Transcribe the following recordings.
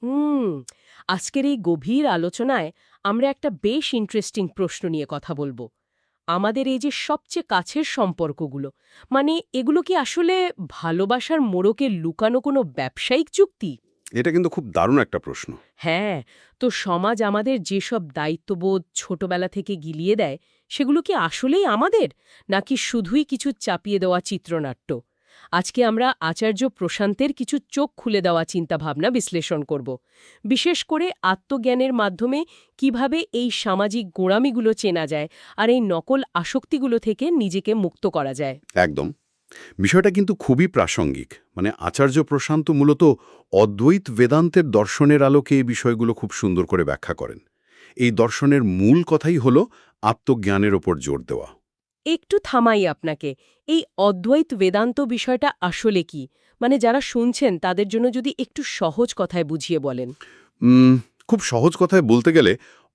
হুম আজকের এই গভীর আলোচনায় আমরা একটা বেশ ইন্টারেস্টিং প্রশ্ন নিয়ে কথা বলবো। আমাদের এই যে সবচেয়ে কাছের সম্পর্কগুলো, মানে এগুলো কি আসলে ভালোবাসার মোড়কে লুকানো কোনো ব্যবসায়িক চুক্তি? এটা কিন্তু খুব দারুণ একটা প্রশ্ন। হ্যাঁ, তো সমাজ আমাদের যেসব দায়িত্ববোধ ছোটবেলা থেকে গিলিয়ে দেয়, সেগুলো কি আসলেই আমাদের, নাকি শুধুই কিছু চাপিয়ে দেওয়া চিত্রনাট্য? আজকে আমরা আচার্য প্রশান্তের কিছু চোখ খুলে দেওয়া চিন্তাভাবনা বিশ্লেষণ করব। বিশেষ করে আত্মজ্ঞানের মাধ্যমে কিভাবে এই সামাজিক গোঁড়ামিগুলো চেনা যায় আর এই নকল আসক্তিগুলো থেকে নিজেকে মুক্ত করা যায়। একদম। বিষয়টা কিন্তু খুবই প্রাসঙ্গিক। মানে আচার্য প্রশান্ত মূলত অদ্বৈত বেদান্তের দর্শনের আলোকে এই বিষয়গুলো খুব সুন্দর করে ব্যাখ্যা করেন। এই দর্শনের মূল কথাই হল আত্মজ্ঞানের ওপর জোর দেওয়া। একটু থামাই আপনাকে। এই অদ্বৈত বেদান্ত বিষয়টা আসলে কি? মানে যারা শুনছেন তাদের জন্য যদি একটু সহজ কথায় বুঝিয়ে বলেন। খুব সহজ কথায় বলতে গেলে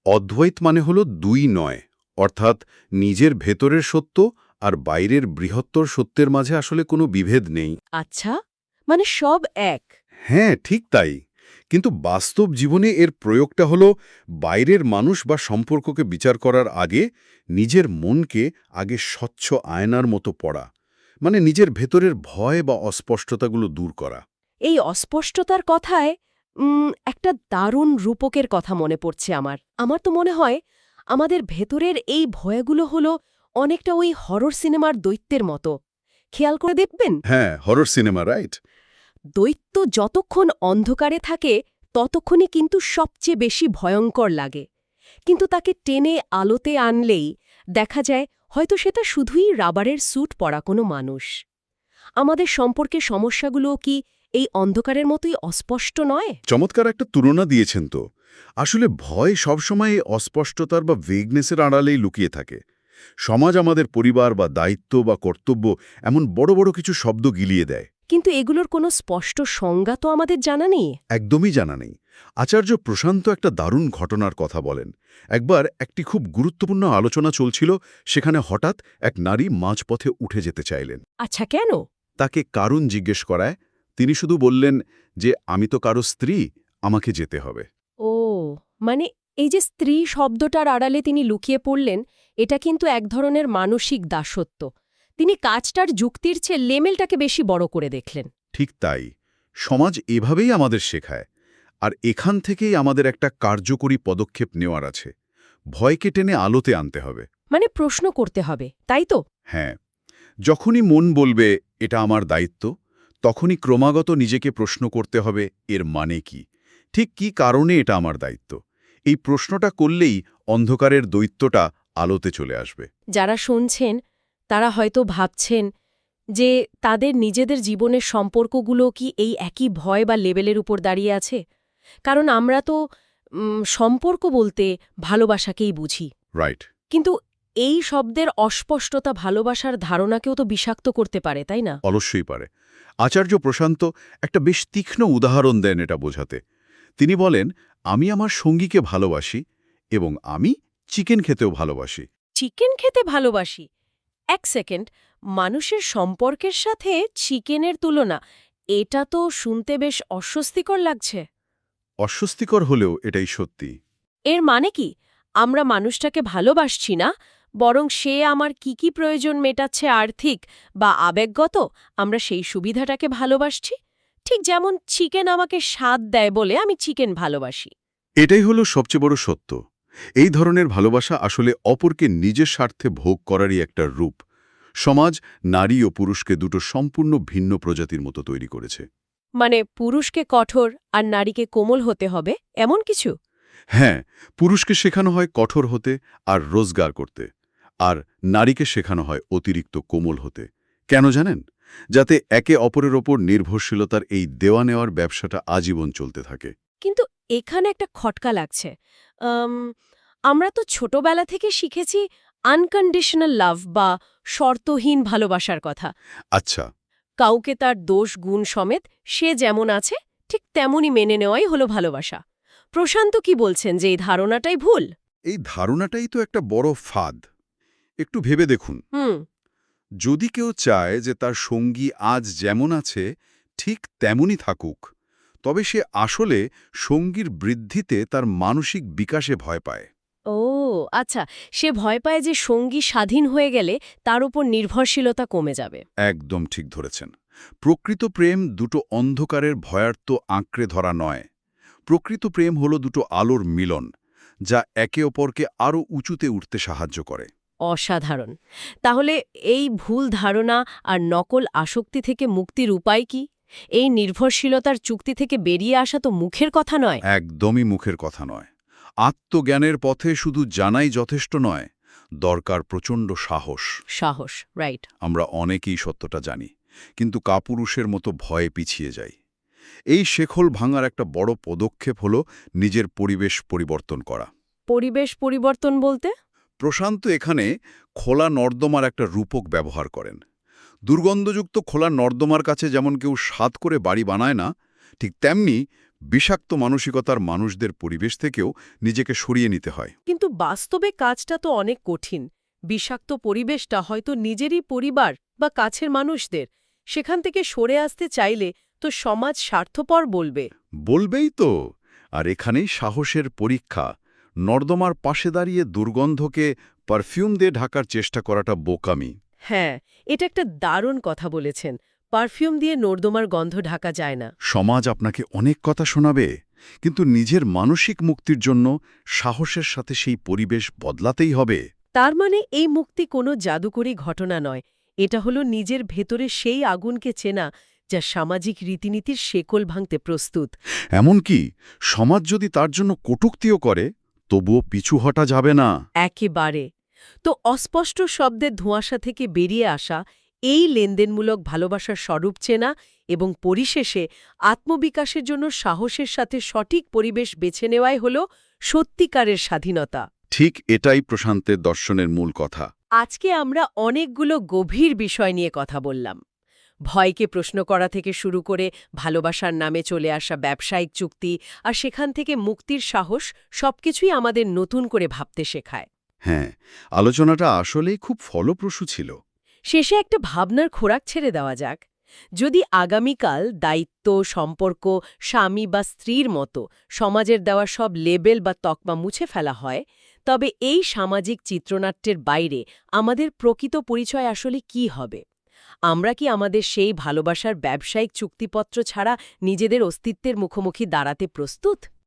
অদ্বৈত মানে হলো দুই নয়, অর্থাৎ নিজের ভেতরের সত্য আর বাইরের বৃহত্তর সত্যের মাঝে আসলে কোনো বিভেদ নেই। আচ্ছা, মানে সব এক। হ্যাঁ, ঠিক তাই। কিন্তু বাস্তব জীবনে এর প্রয়োগটা হলো বাইরের মানুষ বা সম্পর্ককে বিচার করার আগে নিজের মনকে আগে স্বচ্ছ আয়নার মতো পড়া। মানে নিজের ভেতরের ভয় বা অস্পষ্টতাগুলো দূর করা। এই অস্পষ্টতার কথায় একটা দারুণ রূপকের কথা মনে পড়ছে আমার। আমার তো মনে হয় আমাদের ভেতরের এই ভয়গুলো হলো অনেকটা ওই হরর সিনেমার দৈত্যের মতো। খেয়াল করে দেখবেন, হ্যাঁ, হরর সিনেমা, রাইট? দৈত্য যতক্ষণ অন্ধকারে থাকে ততক্ষণই কিন্তু সবচেয়ে বেশি ভয়ঙ্কর লাগে। কিন্তু তাকে টেনে আলোতে আনলেই দেখা যায় হয়তো সেটা শুধুই রাবারের স্যুট পরা কোনো মানুষ। আমাদের সম্পর্কে সমস্যাগুলোও কি এই অন্ধকারের মতোই অস্পষ্ট নয়? চমৎকার একটা তুলনা দিয়েছেন তো। আসলে ভয় সবসময় এই অস্পষ্টতার বা ভেগনেসের আড়ালেই লুকিয়ে থাকে। সমাজ আমাদের পরিবার বা দায়িত্ব বা কর্তব্য এমন বড় বড় কিছু শব্দ গিলিয়ে দেয়। কিন্তু এগুলোর কোনো স্পষ্ট সংজ্ঞা তো আমাদের জানা নেই। একদমই জানা নেই। আচার্য প্রশান্ত একটা দারুণ ঘটনার কথা বলেন। একবার একটি খুব গুরুত্বপূর্ণ আলোচনা চলছিল, সেখানে হঠাৎ এক নারী মাঝপথে উঠে যেতে চাইলেন। আচ্ছা, কেন? তাকে কারণ জিজ্ঞেস করায় তিনি শুধু বললেন যে আমি তো কারো স্ত্রী, আমাকে যেতে হবে। ও, মানে এই যে স্ত্রী শব্দটার আড়ালে তিনি লুকিয়ে পড়লেন, এটা কিন্তু এক ধরনের মানসিক দাসত্ব। তিনি কাজটার যুক্তির চেয়ে লেমেলটাকে বেশি বড় করে দেখলেন। ঠিক তাই। সমাজ এভাবেই আমাদের শেখায়। আর এখান থেকেই আমাদের একটা কার্যকরী পদক্ষেপ নেওয়ার আছে। ভয়কে টেনে আলোতে আনতে হবে। মানে প্রশ্ন করতে হবে, তাই তো? হ্যাঁ, যখনই মন বলবে এটা আমার দায়িত্ব, তখনই ক্রমাগত নিজেকে প্রশ্ন করতে হবে এর মানে কি? ঠিক কি কারণে এটা আমার দায়িত্ব? এই প্রশ্নটা করলেই অন্ধকারের দৈত্যটা আলোতে চলে আসবে। যারা শুনছেন তারা হয়তো ভাবছেন যে তাদের নিজেদের জীবনের সম্পর্কগুলো কি এই একই ভয় বা লেবেলের উপর দাঁড়িয়ে আছে। কারণ আমরা তো সম্পর্ক বলতে ভালোবাসাকেই বুঝি। রাইট। কিন্তু এই শব্দের অস্পষ্টতা ভালোবাসার ধারণাকেও তো বিষাক্ত করতে পারে, তাই না? অবশ্যই পারে। আচার্য প্রশান্ত একটা বেশ তীক্ষ্ণ উদাহরণ দেন এটা বোঝাতে। তিনি বলেন, আমি আমার সঙ্গীকে ভালোবাসি এবং আমি চিকেন খেতেও ভালোবাসি। চিকেন খেতে ভালোবাসি। এক সেকেন্ড, মানুষের সম্পর্কের সাথে চিকেনের তুলনা, এটা তো শুনতে বেশ অস্বস্তিকর লাগছে। অস্বস্তিকর হলেও এটাই সত্যি। এর মানে কি আমরা মানুষটাকে ভালোবাসছি না, বরং সে আমার কি প্রয়োজন মেটাচ্ছে আর্থিক বা আবেগগত, আমরা সেই সুবিধাটাকে ভালোবাসছি? ঠিক যেমন চিকেন আমাকে স্বাদ দেয় বলে আমি চিকেন ভালোবাসি। এটাই হলো সবচেয়ে বড় সত্য। এই ধরনের ভালোবাসা আসলে অপরকে নিজের স্বার্থে ভোগ করারই একটা রূপ। সমাজ নারী ও পুরুষকে দুটো সম্পূর্ণ ভিন্ন প্রজাতির মতো তৈরি করেছে। মানে পুরুষকে কঠোর আর নারীকে কোমল হতে হবে, এমন কিছু? হ্যাঁ, পুরুষকে শেখানো হয় কঠোর হতে আর রোজগার করতে, আর নারীকে শেখানো হয় অতিরিক্ত কোমল হতে। কেন জানেন? যাতে একে অপরের ওপর নির্ভরশীলতার এই দেওয়া নেওয়ার ব্যবসাটা আজীবন চলতে থাকে। কিন্তু এখানে একটা খটকা লাগছে। আম, আমরা তো ছোটবেলা থেকে শিখেছি আনকন্ডিশনাল লাভ বা শর্তহীন ভালোবাসার কথা। আচ্ছা, কাউকে তার দোষ গুণ সমেত সে যেমন আছে ঠিক তেমনই মেনে নেওয়াই হলো ভালোবাসা। প্রশান্ত কি বলছেন যে এই ধারণাটাই ভুল? এই ধারণাটাই তো একটা বড় ফাঁদ। একটু ভেবে দেখুন, হুম। যদি কেউ চায় যে তার সঙ্গী আজ যেমন আছে ঠিক তেমনই থাকুক, তবে সে আসলে সঙ্গীর বৃদ্ধিতে তার মানসিক বিকাশে ভয় পায়। ও আচ্ছা, সে ভয় পায় যে সঙ্গী স্বাধীন হয়ে গেলে তার উপর নির্ভরশীলতা কমে যাবে। একদম ঠিক ধরেছেন। প্রকৃত প্রেম দুটো অন্ধকারের ভয়ার্ত আঁকড়ে ধরা নয়। প্রকৃত প্রেম হলো দুটো আলোর মিলন, যা একে অপরকে আরও উঁচুতে উঠতে সাহায্য করে। অসাধারণ। তাহলে এই ভুল ধারণা আর নকল আসক্তি থেকে মুক্তির উপায় কি? এই নির্ভরশীলতার চুক্তি থেকে বেরিয়ে আসা তো মুখের কথা নয়। একদমই মুখের কথা নয়। আত্মজ্ঞানের পথে শুধু জানাই যথেষ্ট নয়, দরকার প্রচণ্ড সাহস। সাহস, রাইট। আমরা অনেকেই সত্যটা জানি, কিন্তু কাপুরুষের মতো ভয়ে পিছিয়ে যাই। এই শেকল ভাঙার একটা বড় পদক্ষেপ হল নিজের পরিবেশ পরিবর্তন করা। পরিবেশ পরিবর্তন বলতে? প্রশান্ত এখানে খোলা নর্দমার একটা রূপক ব্যবহার করেন। দুর্গন্ধযুক্ত খোলা নর্দমার কাছে যেমন কেউ স্বাদ করে বাড়ি বানায় না, ঠিক তেমনি বিষাক্ত মানসিকতার মানুষদের পরিবেশ থেকেও নিজেকে সরিয়ে নিতে হয়। কিন্তু বাস্তবে কাজটা তো অনেক কঠিন। বিষাক্ত পরিবেশটা হয়তো নিজেরই পরিবার বা কাছের মানুষদের। সেখান থেকে সরে আসতে চাইলে তো সমাজ স্বার্থপর বলবে। বলবেই তো। আর এখানেই সাহসের পরীক্ষা। নর্দমার পাশে দাঁড়িয়ে দুর্গন্ধকে পারফিউম দিয়ে ঢাকার চেষ্টা করাটা বোকামি। হ্যাঁ, এটা একটা দারুণ কথা বলেছেন। পারফিউম দিয়ে নর্দমার গন্ধ ঢাকা যায় না। সমাজ আপনাকে অনেক কথা শোনাবে, কিন্তু নিজের মানসিক মুক্তির জন্য সাহসের সাথে সেই পরিবেশ বদলাতেই হবে। তার মানে এই মুক্তি কোনো জাদুকরী ঘটনা নয়। এটা হলো নিজের ভেতরে সেই আগুনকে চেনা যা সামাজিক রীতিনীতির শেকল ভাঙতে প্রস্তুত। এমনকি সমাজ যদি তার জন্য কটূক্তিও করে, তবুও পিছু হটা যাবে না। একেবারে। তো অস্পষ্ট শব্দের ধোঁয়াশা থেকে বেরিয়ে আসা, এই লেনদেনমূলক ভালোবাসার স্বরূপ চেনা এবং পরিশেষে আত্মবিকাশের জন্য সাহসের সাথে সঠিক পরিবেশ বেছে নেওয়াই হল সত্যিকারের স্বাধীনতা। ঠিক এটাই প্রশান্তের দর্শনের মূল কথা। আজকে আমরা অনেকগুলো গভীর বিষয় নিয়ে কথা বললাম। ভয়কে প্রশ্ন করা থেকে শুরু করে ভালোবাসার নামে চলে আসা ব্যবসায়িক চুক্তি আর সেখান থেকে মুক্তির সাহস, সবকিছুই আমাদের নতুন করে ভাবতে শেখায়। হ্যাঁ, আলোচনাটা আসলেই খুব ফলপ্রসূ ছিল। শেষে একটা ভাবনার খোরাক ছেড়ে দেওয়া যাক। যদি আগামীকাল দায়িত্ব, সম্পর্ক, স্বামী বা স্ত্রীর মতো সমাজের দেওয়া সব লেবেল বা তকমা মুছে ফেলা হয়, তবে এই সামাজিক চিত্রনাট্যের বাইরে আমাদের প্রকৃত পরিচয় আসলে কি হবে? আমরা কি আমাদের সেই ভালোবাসার ব্যবসায়িক চুক্তিপত্র ছাড়া নিজেদের অস্তিত্বের মুখোমুখি দাঁড়াতে প্রস্তুত?